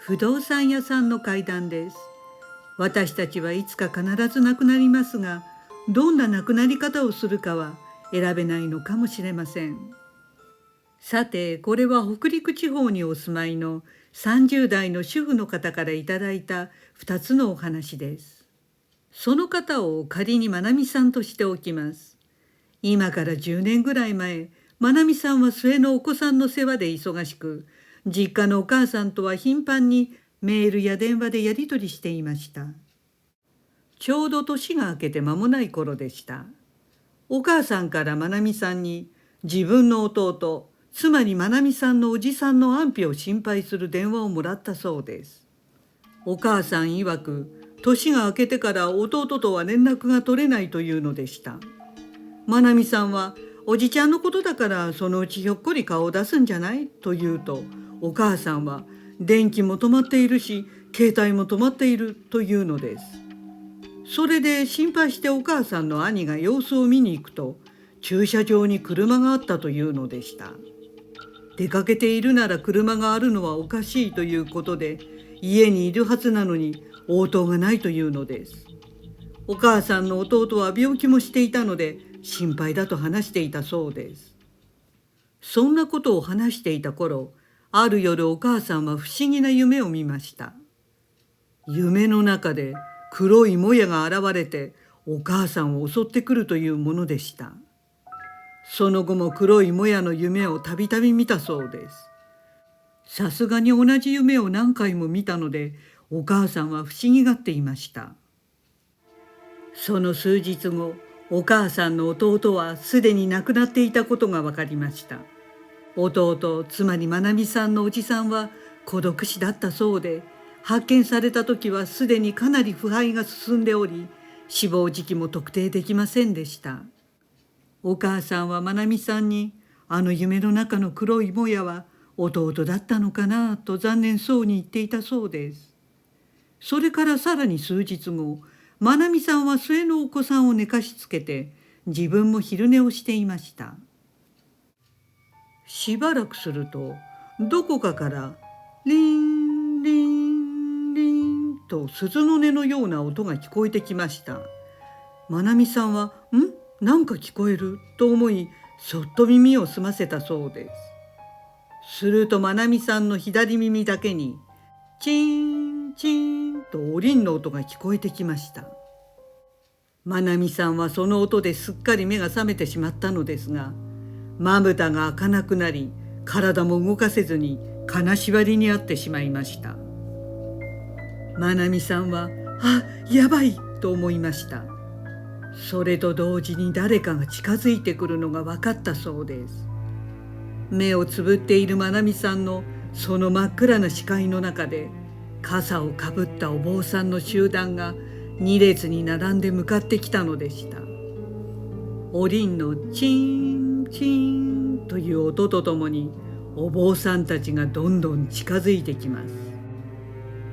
不動産屋さんの怪談です。私たちはいつか必ず亡くなりますが、どんな亡くなり方をするかは選べないのかもしれません。さて、これは北陸地方にお住まいの30代の主婦の方からいただいた2つのお話です。その方を仮にまなみさんとしておきます。今から10年ぐらい前、まなみさんは末のお子さんの世話で忙しく、実家のお母さんとは頻繁にメールや電話でやり取りしていました。ちょうど年が明けて間もない頃でした。お母さんからまなみさんに自分の弟、つまりまなみさんのおじさんの安否を心配する電話をもらったそうです。お母さん曰く、年が明けてから弟とは連絡が取れないというのでした。まなみさんは、おじちゃんのことだからそのうちひょっこり顔を出すんじゃないと言うと、お母さんは、電気も止まっているし、携帯も止まっているというのです。それで心配してお母さんの兄が様子を見に行くと、駐車場に車があったというのでした。出かけているなら車があるのはおかしいということで、家にいるはずなのに応答がないというのです。お母さんの弟は病気もしていたので心配だと話していたそうです。そんなことを話していた頃、ある夜お母さんは不思議な夢を見ました。夢の中で黒いもやが現れてお母さんを襲ってくるというものでした。その後も黒いもやの夢をたびたび見たそうです。さすがに同じ夢を何回も見たので、お母さんは不思議がっていました。その数日後、お母さんの弟はすでに亡くなっていたことが分かりました。弟、つまりまなみさんのおじさんは孤独死だったそうで、発見された時はすでにかなり腐敗が進んでおり、死亡時期も特定できませんでした。お母さんはまなみさんに、あの夢の中の黒いもやは弟だったのかなと残念そうに言っていたそうです。それからさらに数日後、まなみさんは末のお子さんを寝かしつけて、自分も昼寝をしていました。しばらくすると、どこかからリンリンリンと鈴の音のような音が聞こえてきました。まなみさんは、なんか聞こえると思い、そっと耳を澄ませたそうです。するとまなみさんの左耳だけに、チーンチーンとおりんの音が聞こえてきました。まなみさんはその音ですっかり目が覚めてしまったのですが、まぶたが開かなくなり、体も動かせずに金縛りにあってしまいました。まなみさんは、やばいと思いました。それと同時に誰かが近づいてくるのが分かったそうです。目をつぶっているまなみさんのその真っ暗な視界の中で、傘をかぶったお坊さんの集団が2列に並んで向かってきたのでした。おりんのチーンチーンという音とともに、お坊さんたちがどんどん近づいてきます。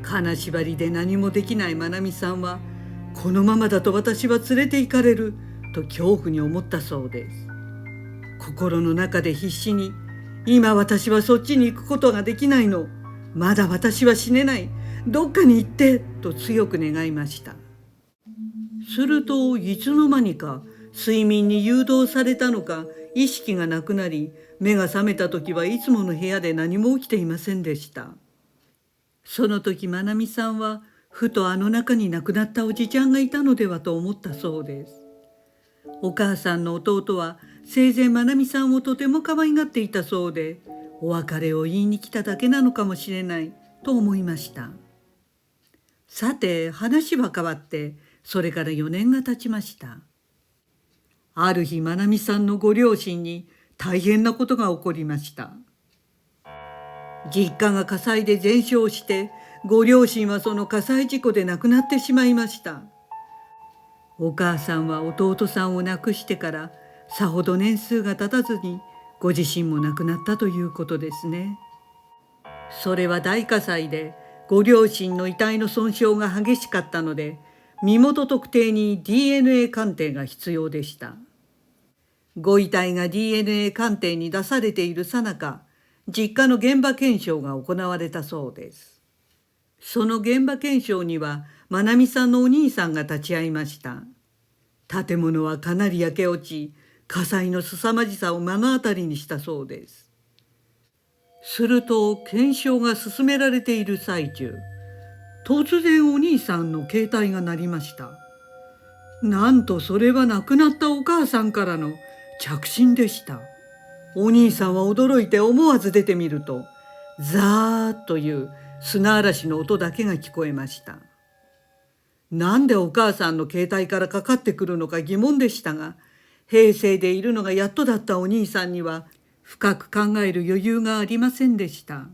金縛りで何もできないまなみさんは、このままだと私は連れて行かれると恐怖に思ったそうです。心の中で必死に、今私はそっちに行くことができないの。まだ私は死ねない。どっかに行ってと強く願いました。するといつの間にか睡眠に誘導されたのか意識がなくなり、目が覚めた時はいつもの部屋で何も起きていませんでした。その時まなみさんはふとあの中に亡くなったおじちゃんがいたのではと思ったそうです。お母さんの弟は生前まなみさんをとても可愛がっていたそうで、お別れを言いに来ただけなのかもしれないと思いました。さて話は変わって、それから4年が経ちました。ある日まなみさんのご両親に大変なことが起こりました。実家が火災で全焼して、ご両親はその火災事故で亡くなってしまいました。お母さんは弟さんを亡くしてからさほど年数が経たずにご自身も亡くなったということですね。それは大火災でご両親の遺体の損傷が激しかったので、身元特定に DNA 鑑定が必要でした。ご遺体が DNA 鑑定に出されている最中、実家の現場検証が行われたそうです。その現場検証にはまなみさんのお兄さんが立ち会いました。建物はかなり焼け落ち、火災の凄まじさを目の当たりにしたそうです。すると検証が進められている最中、突然お兄さんの携帯が鳴りました。なんとそれは亡くなったお母さんからの着信でした。お兄さんは驚いて思わず出てみると、ザーッという砂嵐の音だけが聞こえました。なんでお母さんの携帯からかかってくるのか疑問でしたが、平静でいるのがやっとだったお兄さんには深く考える余裕がありませんでした。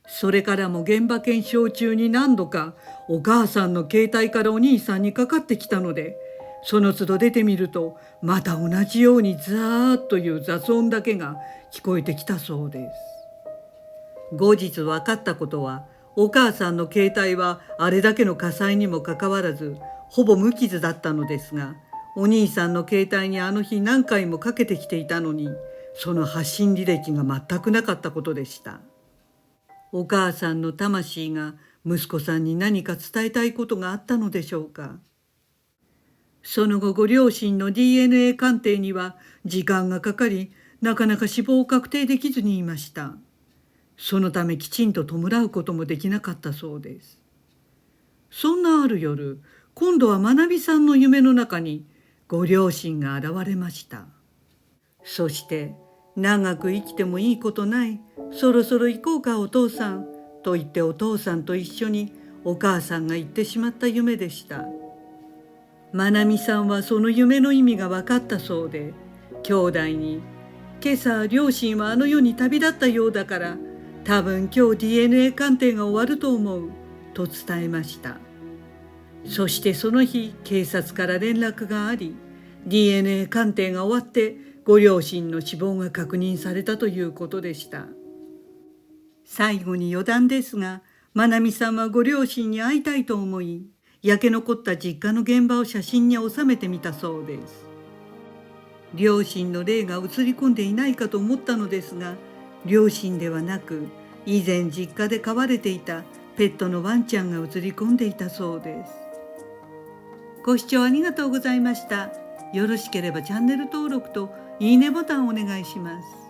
それからも現場検証中に何度かお母さんの携帯からお兄さんにかかってきたので、その都度出てみるとまた同じようにザーッという雑音だけが聞こえてきたそうです。後日分かったことは、お母さんの携帯はあれだけの火災にもかかわらずほぼ無傷だったのですが、お兄さんの携帯にあの日何回もかけてきていたのに、その発信履歴が全くなかったことでした。お母さんの魂が息子さんに何か伝えたいことがあったのでしょうか。その後ご両親の DNA 鑑定には時間がかかり、なかなか死亡を確定できずにいました。そのためきちんと弔うこともできなかったそうです。そんなある夜、今度はまなみさんの夢の中にご両親が現れました。そして長く生きてもいいことない、そろそろ行こうかお父さんと言ってお父さんと一緒にお母さんが言ってしまった夢でした。まなみさんはその夢の意味が分かったそうで、兄弟に今朝両親はあの世に旅立ったようだから多分今日 DNA 鑑定が終わると思うと伝えました。そしてその日警察から連絡があり、 DNA 鑑定が終わってご両親の死亡が確認されたということでした。最後に余談ですが、まなみさんはご両親に会いたいと思い、焼け残った実家の現場を写真に収めてみたそうです。両親の霊が映り込んでいないかと思ったのですが、両親ではなく以前実家で飼われていたペットのワンちゃんが映り込んでいたそうです。ご視聴ありがとうございました。よろしければチャンネル登録といいねボタンをお願いします。